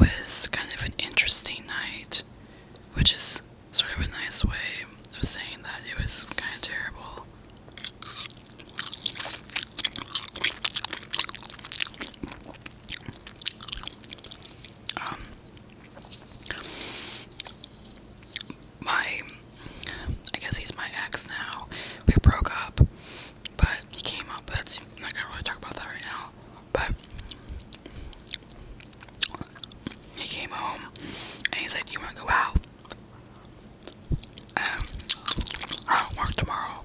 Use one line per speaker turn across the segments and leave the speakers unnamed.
was kind of an interesting night, which is sort of a nice way of saying that it was kind of terrible. Um, I guess he's my ex now. We broke up, but he came up. But I'm not gonna really talk about that right now. But he came home and he's like, "Do you want to go out? I don't work tomorrow."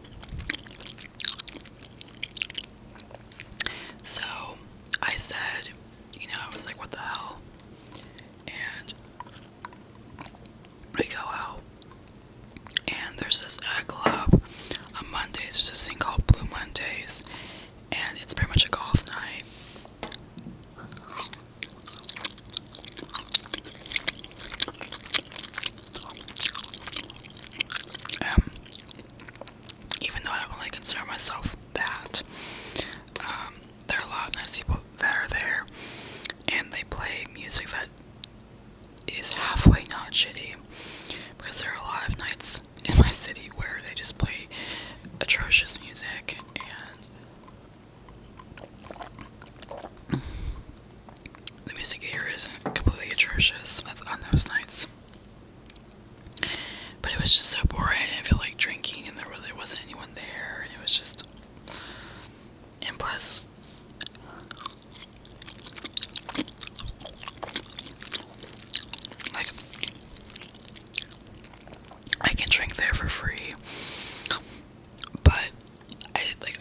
So I said, I was like, "What the hell?" And we go out, and there's this club on Mondays. There's this thing called Blue Mondays, and it's pretty much a golf night. Even though I don't really consider myself that, there are a lot of nice people that are there, and they play music that is halfway not shitty, because there are a lot of nights in my city where they just play atrocious music, and the music here is completely atrocious on those nights. But it was just so boring. I didn't feel like drinking, and there really wasn't anyone there, and it was just... And plus, like, I can drink there for free, but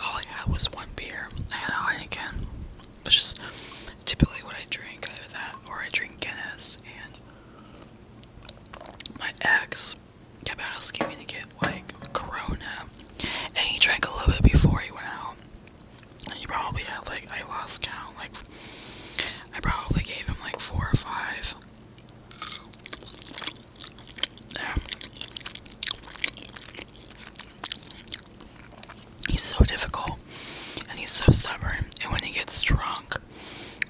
all I had was one beer. I had a Heineken, which is typically what I drink, either that or I drink Guinness, and my ex kept asking me to get, Corona, and he drank a little bit before he went out, and he probably had, I lost count, I probably gave him, 4 or 5. Yeah. He's so difficult, and he's so stubborn, and when he gets drunk,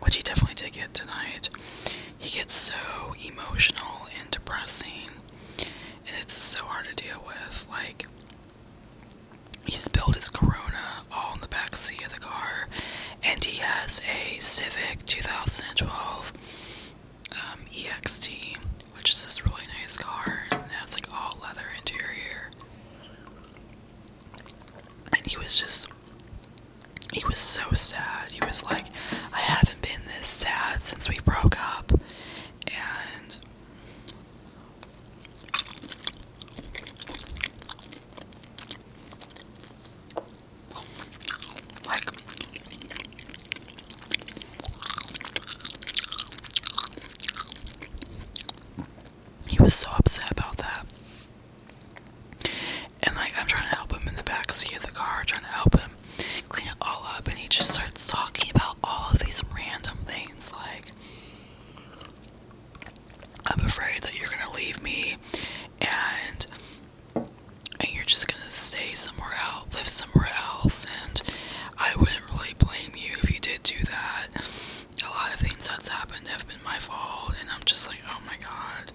which he definitely did get tonight, he gets so emotional and depressing, and it's so hard to deal with. He spilled his Corona all in the back seat of the car, and he has a Civic 2012 EXT, which is this really nice car, and it has all leather interior. And he was so sad. He was like, "I haven't been this sad since we broke up," and he was so upset about that. And I'm trying to help him in the back seat of the car, trying to help him clean it all up, and he just starts talking about all of these random things, "I'm afraid that you're gonna leave me, and you're just gonna stay somewhere else, live somewhere else, and I wouldn't really blame you if you did do that. A lot of things that's happened have been my fault," and I'm just like, oh my god.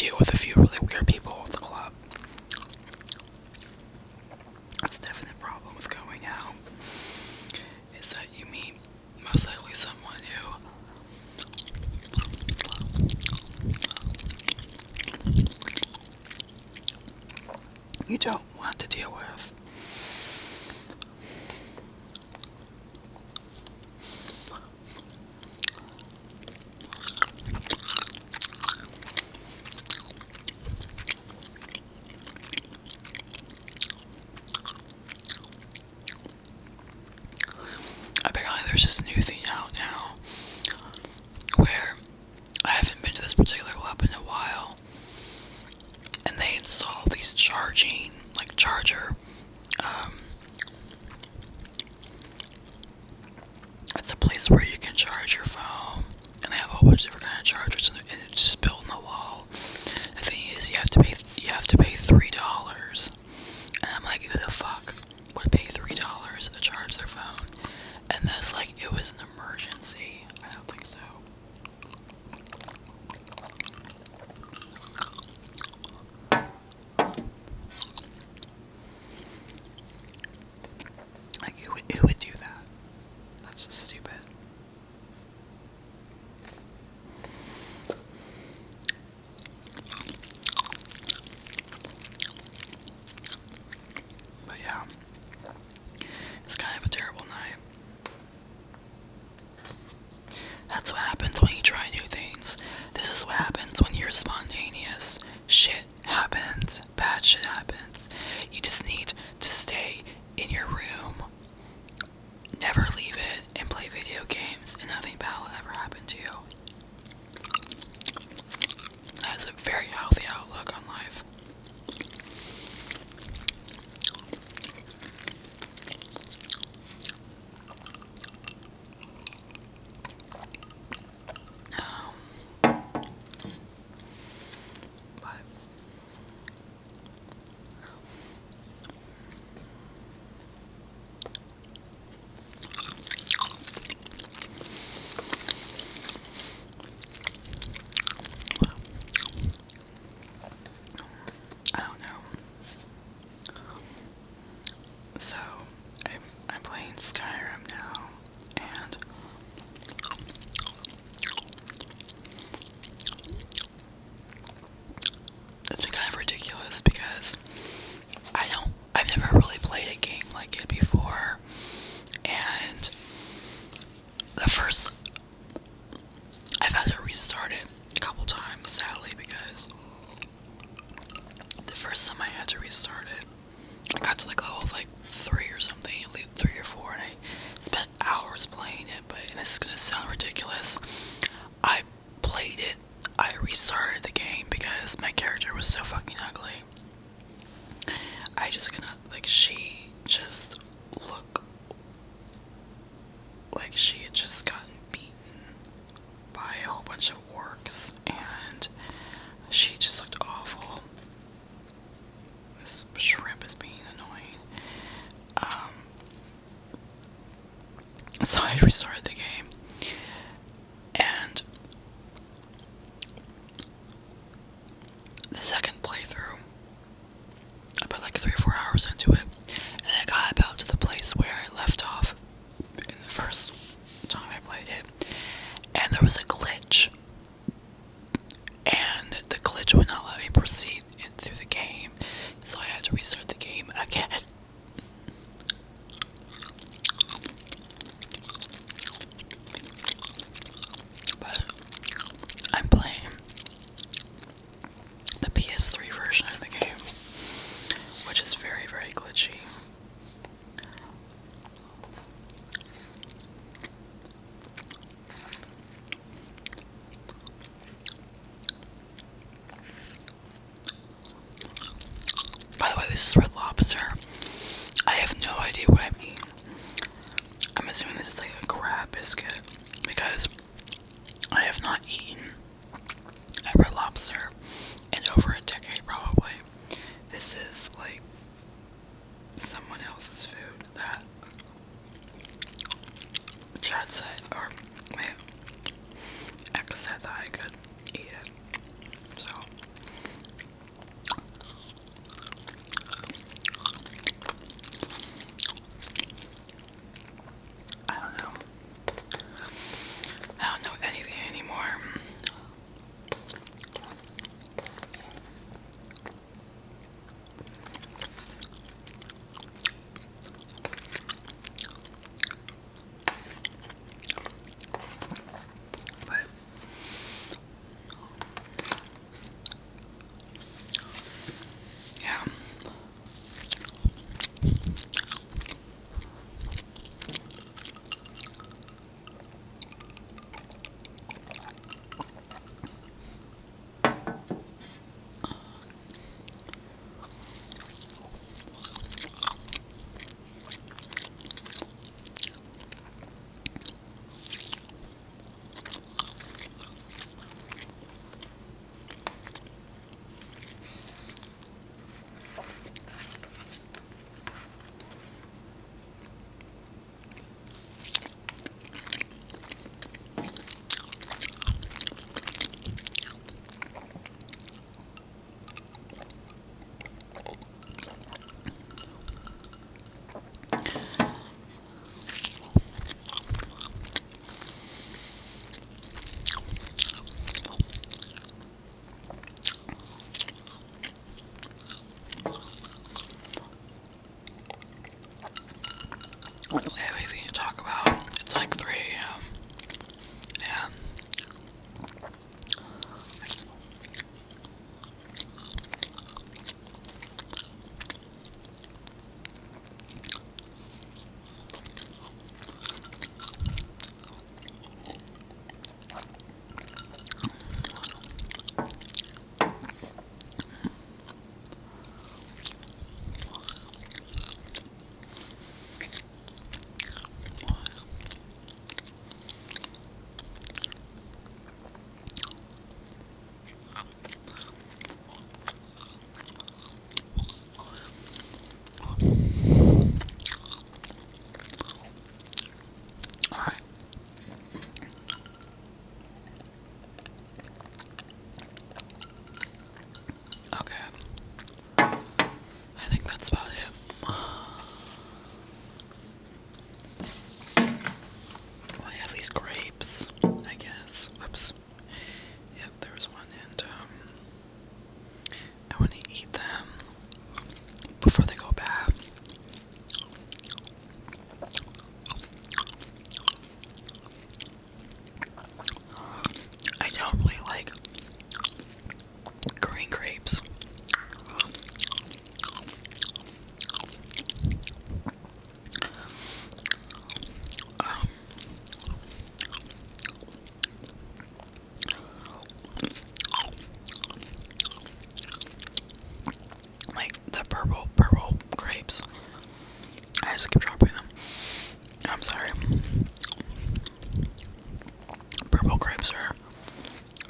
deal with a few really weird people at the club. That's a definite problem with going out, is that you meet most likely someone who you don't want to deal with. Apparently there's this new thing out now where I haven't been to this particular club in a while, and they install these charger, it's a place where you can charge your phone, and they have a whole bunch of different kind of chargers, and it's just built in the wall. The thing is, you have to pay $3, and I'm like, who the fuck would pay $3 to charge their phone? And that's like, it was an emergency. I don't think so. Like, who would do that? That's just stupid. But yeah, it's kind of a terrible night. That's what happens when you try new things. This is what happens when you're spontaneous. Shit happens. Bad shit happens. You just need to stay in your room, never leave it, and play video games, and nothing bad will ever happen to you. That is a very healthy outlook on life. I don't know. So, I'm playing Skyrim now, and it's been kind of ridiculous because I've never really played a game like it before, and I've had to restart it a couple times, sadly, because the first time I had to restart it, I got to like level like 3 or something, 3 or 4, and I spent hours playing it. But and this is gonna sound ridiculous, I restarted the game because my character was so fucking ugly. I just cannot, like, she just looked like she had just gotten beaten by a whole bunch of orcs, and she just looked awful. This shrimp is being annoying. So I restarted the game, and the second playthrough, I put like 3 or 4 hours into it, and I got about to the place where I left off in the first time I played it, and there was a glitch, and the glitch would not let me proceed through the game, so I had to restart the game again. But I'm playing the PS3 version of the game, which is very, very glitchy. By the way, this is Red Lobster. I have no idea what I mean. I'm assuming this is like a crab biscuit, because I have not eaten a Red Lobster in over a decade, probably. This is like someone else's food that Chad said, or my ex said that I could eat it. So these grapes, I guess. Whoops. Yep, there was one, and I want to eat them before they go bad. I don't really like green grapes. Like the purple grapes. I just keep dropping them. I'm sorry. Purple grapes are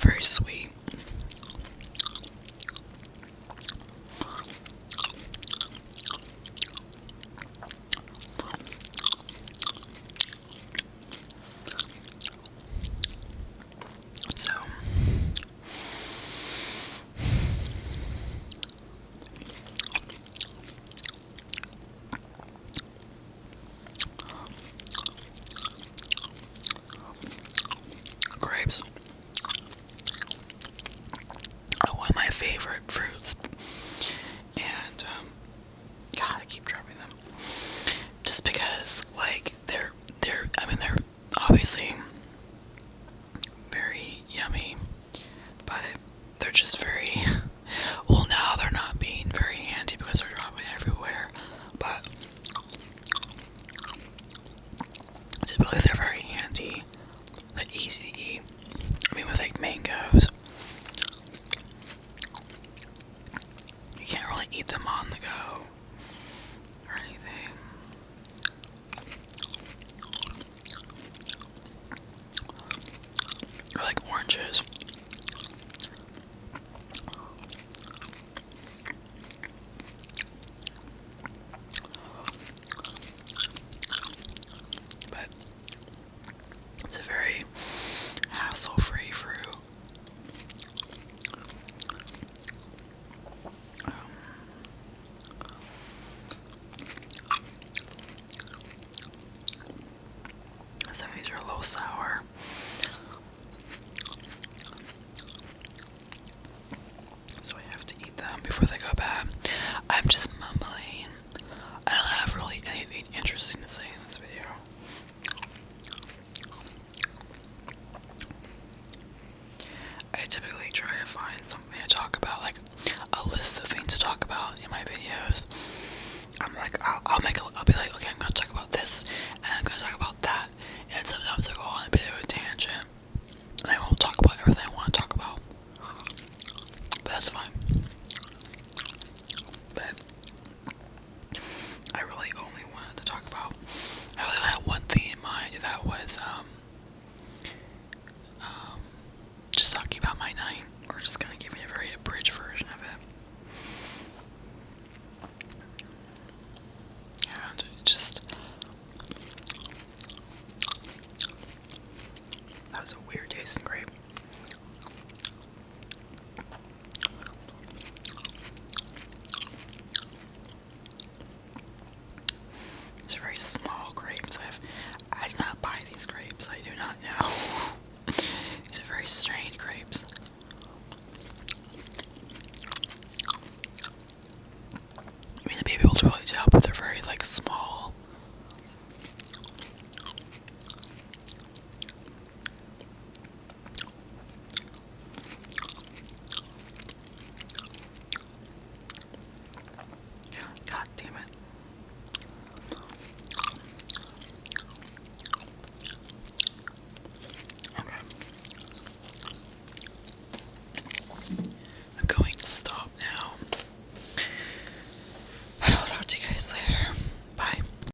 very sweet. So grapes are one of my favorite fruits, and God, I keep dropping them. Just because, like, they're obviously very yummy, but they're just very, well, now they're not being very handy because they're dropping everywhere, but typically they're very handy, like easy to eat. I mean, with like mangoes, you can't really eat them on the go or anything. Or like oranges. But it's a very hassle-free fruit. Some of these are a little sour. So I have to eat them before they go bad. I'm just mumbling. I don't have really anything interesting to say in this video. I typically try to find something to talk about, like a list of things to talk about in my videos. I'm like, I'll be like,